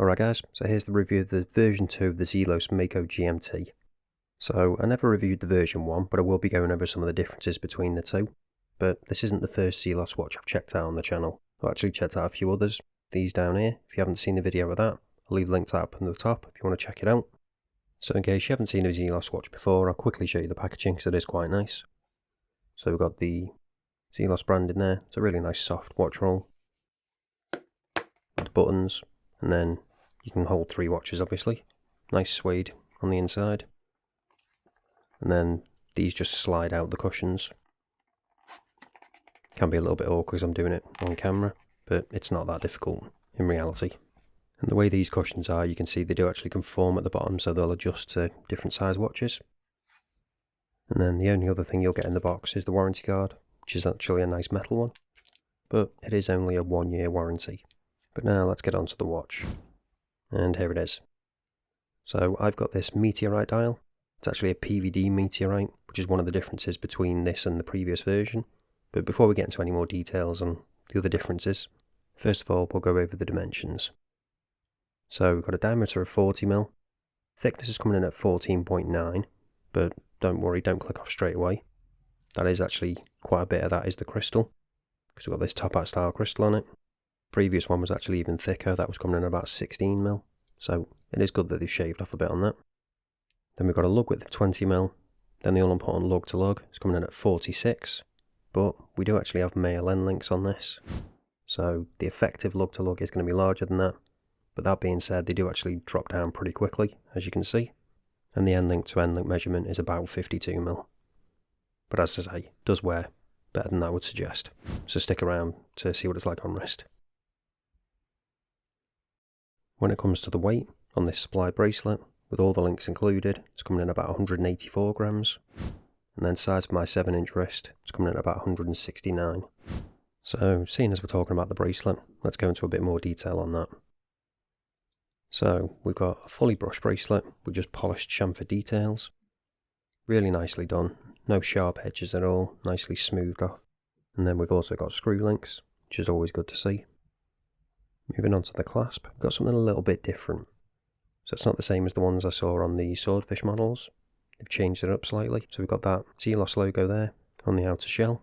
Alright guys, so here's the review of the version 2 of the Zelos Mako GMT. So I never reviewed the version 1, but I will be going over some of the differences between the two. But this isn't the first Zelos watch I've checked out on the channel. I've actually checked out a few others, these down here. If you haven't seen the video of that, I'll leave links up in the top if you want to check it out. So in case you haven't seen a Zelos watch before, I'll quickly show you the packaging because it is quite nice. So we've got the Zelos brand in there. It's a really nice soft watch roll with the buttons, and then you can hold 3 watches obviously. Nice suede on the inside. And then these just slide out the cushions. Can be a little bit awkward because I'm doing it on camera, but it's not that difficult in reality. And the way these cushions are, you can see they do actually conform at the bottom, so they'll adjust to different size watches. And then the only other thing you'll get in the box is the warranty card, which is actually a nice metal one, but it is only a 1-year warranty. But now let's get onto the watch. And here it is. So I've got this Meteorite dial. It's actually a PVD Meteorite, which is one of the differences between this and the previous version. But before we get into any more details on the other differences, first of all we'll go over the dimensions. So we've got a diameter of 40mm. Thickness is coming in at 14.9, but don't worry, don't click off straight away. That is actually quite a bit of that is the crystal, because we've got this top hat style crystal on it. Previous one was actually even thicker, that was coming in about 16mm, so it is good that they've shaved off a bit on that. Then we've got a lug width of 20mm, then the all important lug to lug is coming in at 46, but we do actually have male end links on this, so the effective lug to lug is going to be larger than that, but that being said they do actually drop down pretty quickly, as you can see, and the end link to end link measurement is about 52mm. But as I say, does wear better than that would suggest, so stick around to see what it's like on wrist. When it comes to the weight on this supply bracelet, with all the links included, it's coming in about 184 grams. And then size for my 7-inch wrist, it's coming in about 169. So, seeing as we're talking about the bracelet, let's go into a bit more detail on that. So, we've got a fully brushed bracelet with just polished chamfer details. Really nicely done, no sharp edges at all, nicely smoothed off. And then we've also got screw links, which is always good to see. Moving on to the clasp, we've got something a little bit different. So it's not the same as the ones I saw on the swordfish models. They've changed it up slightly. So we've got that Zelos logo there on the outer shell.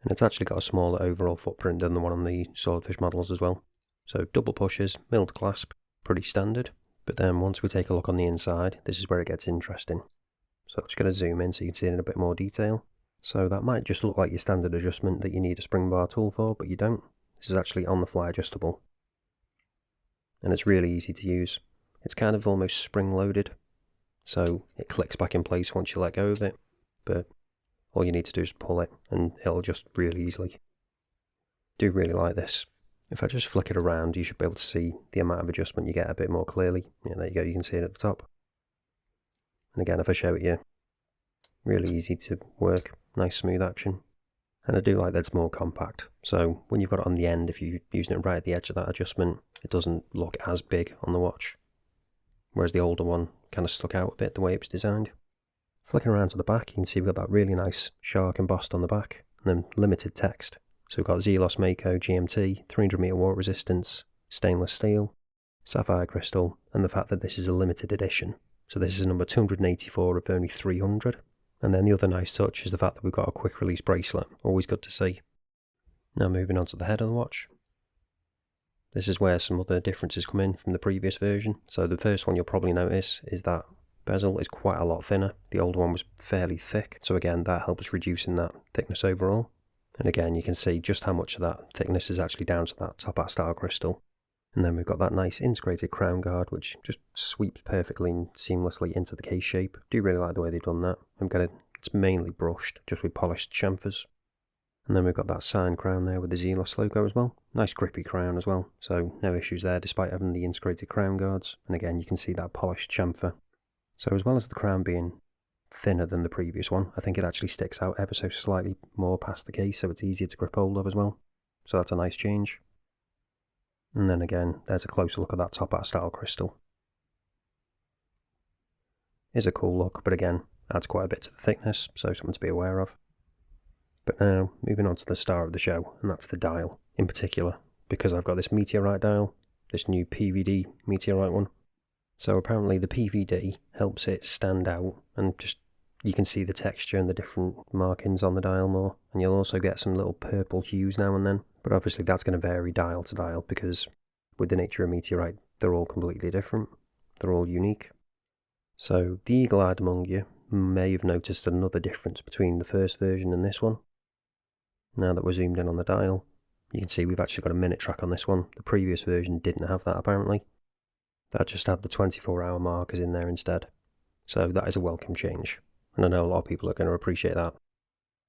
And it's actually got a smaller overall footprint than the one on the swordfish models as well. So double pushes, milled clasp, pretty standard. But then once we take a look on the inside, this is where it gets interesting. So I'm just going to zoom in so you can see it in a bit more detail. So that might just look like your standard adjustment that you need a spring bar tool for, but you don't. This is actually on the fly adjustable. And it's really easy to use. It's kind of almost spring-loaded, so it clicks back in place once you let go of it, but all you need to do is pull it and it'll adjust really easily. Do really like this. If I just flick it around, you should be able to see the amount of adjustment you get a bit more clearly. Yeah, there you go, you can see it at the top. And again, if I show it you, really easy to work, nice smooth action. And I do like that it's more compact, so when you've got it on the end, if you're using it right at the edge of that adjustment, it doesn't look as big on the watch. Whereas the older one kind of stuck out a bit the way it was designed. Flicking around to the back, you can see we've got that really nice shark embossed on the back, and then limited text. So we've got Zelos Mako GMT, 300m water resistance, stainless steel, sapphire crystal, and the fact that this is a limited edition. So this is number 284 of only 300. And then the other nice touch is the fact that we've got a quick release bracelet, always good to see. Now moving on to the head of the watch. This is where some other differences come in from the previous version. So the first one you'll probably notice is that bezel is quite a lot thinner. The older one was fairly thick, so again that helps reducing that thickness overall. And again you can see just how much of that thickness is actually down to that top hat style crystal. And then we've got that nice integrated crown guard which just sweeps perfectly and seamlessly into the case shape. Do really like the way they've done that. It's mainly brushed, just with polished chamfers. And then we've got that signed crown there with the Zelos logo as well. Nice grippy crown as well, so no issues there despite having the integrated crown guards. And again you can see that polished chamfer. So as well as the crown being thinner than the previous one, I think it actually sticks out ever so slightly more past the case, so it's easier to grip hold of as well. So that's a nice change. And then again, there's a closer look at that top hat style crystal. Is a cool look, but again, adds quite a bit to the thickness, so something to be aware of. But now, moving on to the star of the show, and that's the dial in particular, because I've got this Meteorite dial. this new PVD Meteorite one. So apparently the PVD helps it stand out, and just you can see the texture and the different markings on the dial more, and you'll also get some little purple hues now and then, but obviously that's going to vary dial to dial because with the nature of Meteorite, they're all completely different, they're all unique. So the eagle-eyed among you may have noticed another difference between the first version and this one. Now that we're zoomed in on the dial, you can see we've actually got a minute track on this one. The previous version didn't have that apparently. That just had the 24-hour markers in there instead. So that is a welcome change. And I know a lot of people are going to appreciate that,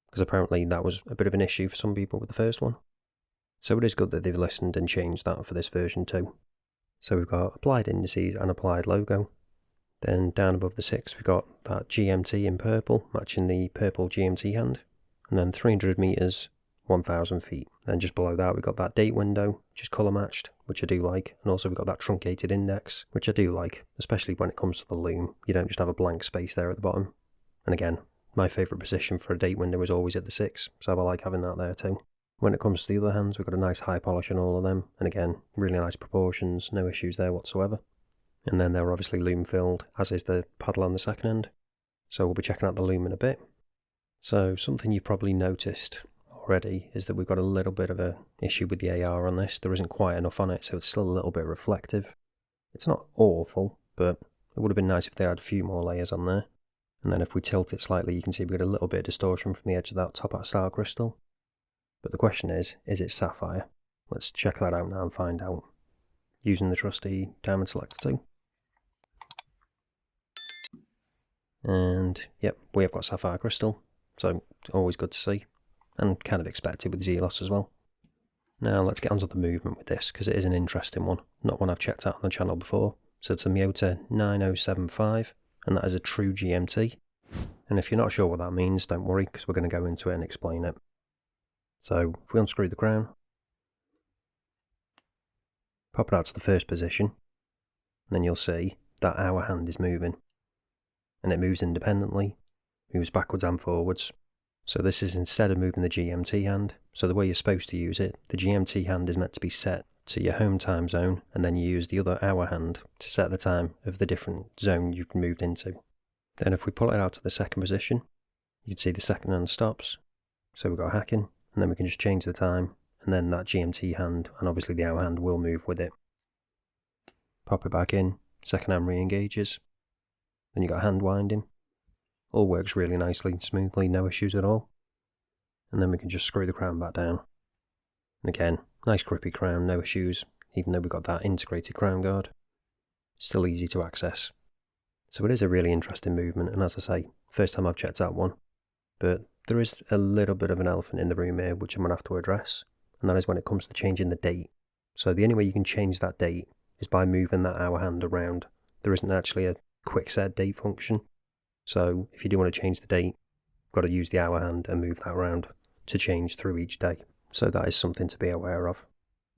because apparently that was a bit of an issue for some people with the first one. So it is good that they've listened and changed that for this version too. So we've got applied indices and applied logo. Then down above the 6 we've got that GMT in purple, matching the purple GMT hand. And then 300 meters, 1000 feet. Then just below that we've got that date window, which is colour matched, which I do like. And also we've got that truncated index, which I do like, especially when it comes to the loom. You don't just have a blank space there at the bottom. And again, my favourite position for a date window is always at the 6, so I like having that there too. When it comes to the other hands, we've got a nice high polish on all of them, and again, really nice proportions, no issues there whatsoever. And then they're obviously loom filled, as is the paddle on the second end. So we'll be checking out the loom in a bit. So something you've probably noticed already is that we've got a little bit of an issue with the AR on this. There isn't quite enough on it, so it's still a little bit reflective. It's not awful, but it would have been nice if they had a few more layers on there. And then if we tilt it slightly, you can see we've got a little bit of distortion from the edge of that top style crystal. But the question is it sapphire? Let's check that out now and find out. Using the trusty diamond selector tool. And yep, we have got sapphire crystal, so always good to see. And kind of expected with Zelos as well. Now let's get onto the movement with this, because it is an interesting one. Not one I've checked out on the channel before. So it's a Miyota 9075. And that is a true GMT. And if you're not sure what that means, don't worry, because we're going to go into it and explain it. So if we unscrew the crown, pop it out to the first position, and then you'll see that our hand is moving. And it moves independently, moves backwards and forwards. So this is instead of moving the GMT hand. So the way you're supposed to use it, the GMT hand is meant to be set to your home time zone, and then you use the other hour hand to set the time of the different zone you've moved into. Then if we pull it out to the second position, you can see the second hand stops. So we've got hacking, and then we can just change the time, and then that GMT hand, and obviously the hour hand, will move with it. Pop it back in, second hand re-engages. Then you've got hand winding. All works really nicely, smoothly, no issues at all. And then we can just screw the crown back down. And again, nice grippy crown, no issues, even though we've got that integrated crown guard. Still easy to access. So it is a really interesting movement, and as I say, first time I've checked out one. But there is a little bit of an elephant in the room here, which I'm going to have to address, and that is when it comes to changing the date. So the only way you can change that date is by moving that hour hand around. There isn't actually a quick set date function. So if you do want to change the date, you've got to use the hour hand and move that around to change through each day. So that is something to be aware of.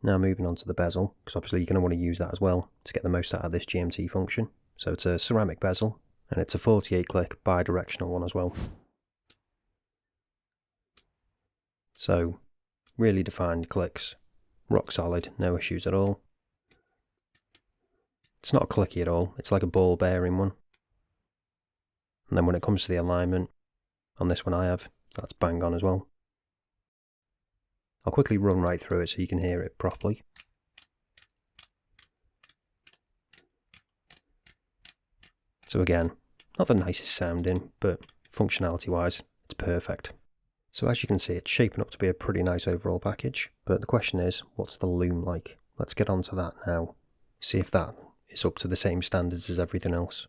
Now moving on to the bezel, because obviously you're going to want to use that as well to get the most out of this GMT function. So it's a ceramic bezel, and it's a 48 click bi-directional one as well. So really defined clicks, rock solid, no issues at all. It's not clicky at all, it's like a ball bearing one. And then when it comes to the alignment, on this one I have, that's bang on as well. I'll quickly run right through it so you can hear it properly. So again, not the nicest sounding, but functionality wise, it's perfect. So as you can see, it's shaping up to be a pretty nice overall package, but the question is, what's the loom like? Let's get onto that now, see if that is up to the same standards as everything else.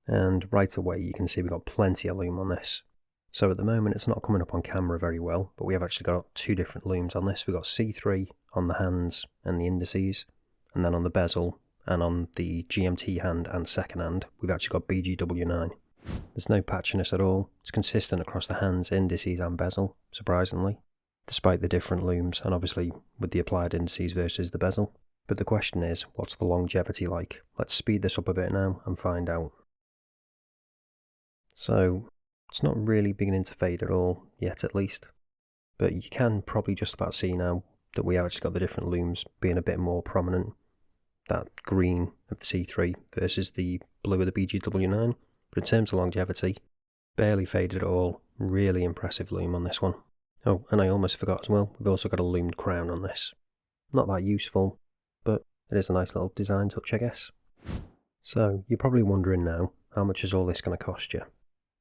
And right away you can see we've got plenty of loom on this. So at the moment it's not coming up on camera very well, but we have actually got two different looms on this. We've got C3 on the hands and the indices, and then on the bezel and on the GMT hand and second hand, we've actually got BGW9. There's no patchiness at all. It's consistent across the hands, indices and bezel, surprisingly, despite the different looms and obviously with the applied indices versus the bezel. But the question is, what's the longevity like? Let's speed this up a bit now and find out. So it's not really beginning to fade at all, yet at least. But you can probably just about see now that we have actually got the different looms being a bit more prominent. that green of the C3 versus the blue of the BGW9, but in terms of longevity, barely faded at all. Really impressive lume on this one. Oh, and I almost forgot as well, we've also got a lumed crown on this. Not that useful, but it is a nice little design touch, I guess. So, you're probably wondering now, how much is all this going to cost you?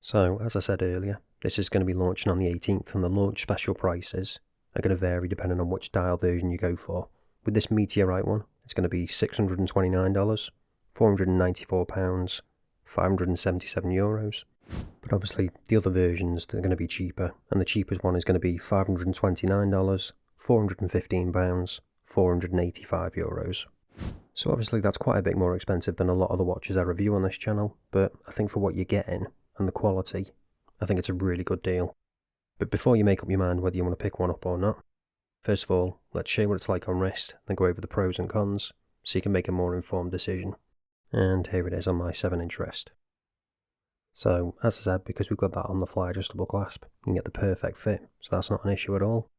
So, as I said earlier, this is going to be launching on the 18th, and the launch special prices are going to vary depending on which dial version you go for. With this Meteorite one, it's going to be $629, £494, €577. But obviously, the other versions are going to be cheaper, and the cheapest one is going to be $529, £415, €485. So obviously that's quite a bit more expensive than a lot of the watches I review on this channel, but I think for what you're getting and the quality, I think it's a really good deal. But before you make up your mind whether you want to pick one up or not, first of all, let's show you what it's like on wrist, then go over the pros and cons, so you can make a more informed decision. And here it is on my 7-inch wrist. So, as I said, because we've got that on the fly adjustable clasp, you can get the perfect fit, so that's not an issue at all.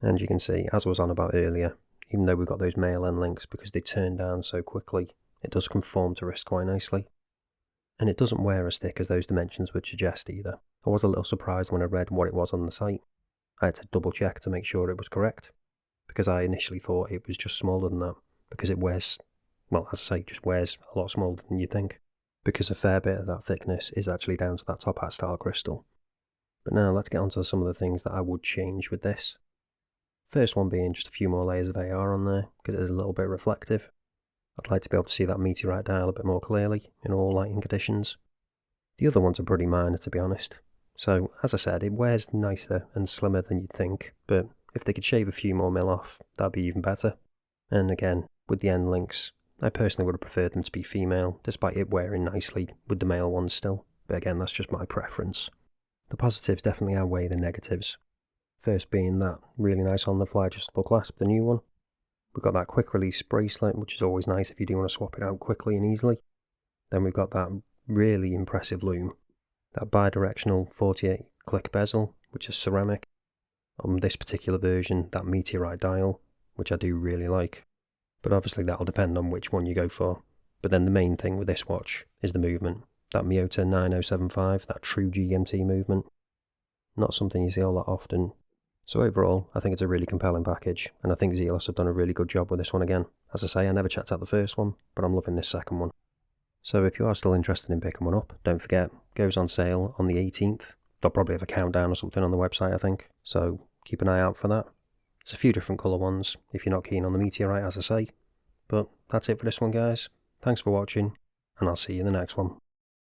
And you can see, as I was on about earlier, even though we've got those male end links, because they turn down so quickly, it does conform to wrist quite nicely. And it doesn't wear as thick as those dimensions would suggest either. I was a little surprised when I read what it was on the site. I had to double check to make sure it was correct, because I initially thought it was just smaller than that, because it wears, well, as I say, just wears a lot smaller than you think, because a fair bit of that thickness is actually down to that top hat style crystal. But now let's get on to some of the things that I would change with this. First one being just a few more layers of AR on there, because it is a little bit reflective. I'd like to be able to see that Meteorite dial a bit more clearly in all lighting conditions. The other ones are pretty minor, to be honest. So, as I said, it wears nicer and slimmer than you'd think, but if they could shave a few more mil off, that'd be even better. And again, with the end links, I personally would have preferred them to be female, despite it wearing nicely with the male ones still, but again, that's just my preference. The positives definitely outweigh the negatives. First being that really nice on the fly adjustable clasp, the new one. We've got that quick release bracelet, which is always nice if you do want to swap it out quickly and easily. Then we've got that really impressive lume, that bi-directional 48 click bezel, which is ceramic. On this particular version, that Meteorite dial, which I do really like. But obviously that'll depend on which one you go for. But then the main thing with this watch is the movement. That Miyota 9075, that true GMT movement. Not something you see all that often. So overall, I think it's a really compelling package, and I think Zelos have done a really good job with this one again. As I say, I never checked out the first one, but I'm loving this second one. So if you are still interested in picking one up, don't forget, it goes on sale on the 18th. They'll probably have a countdown or something on the website, I think, so keep an eye out for that. There's a few different colour ones, if you're not keen on the Meteorite, as I say. But that's it for this one, guys. Thanks for watching, and I'll see you in the next one.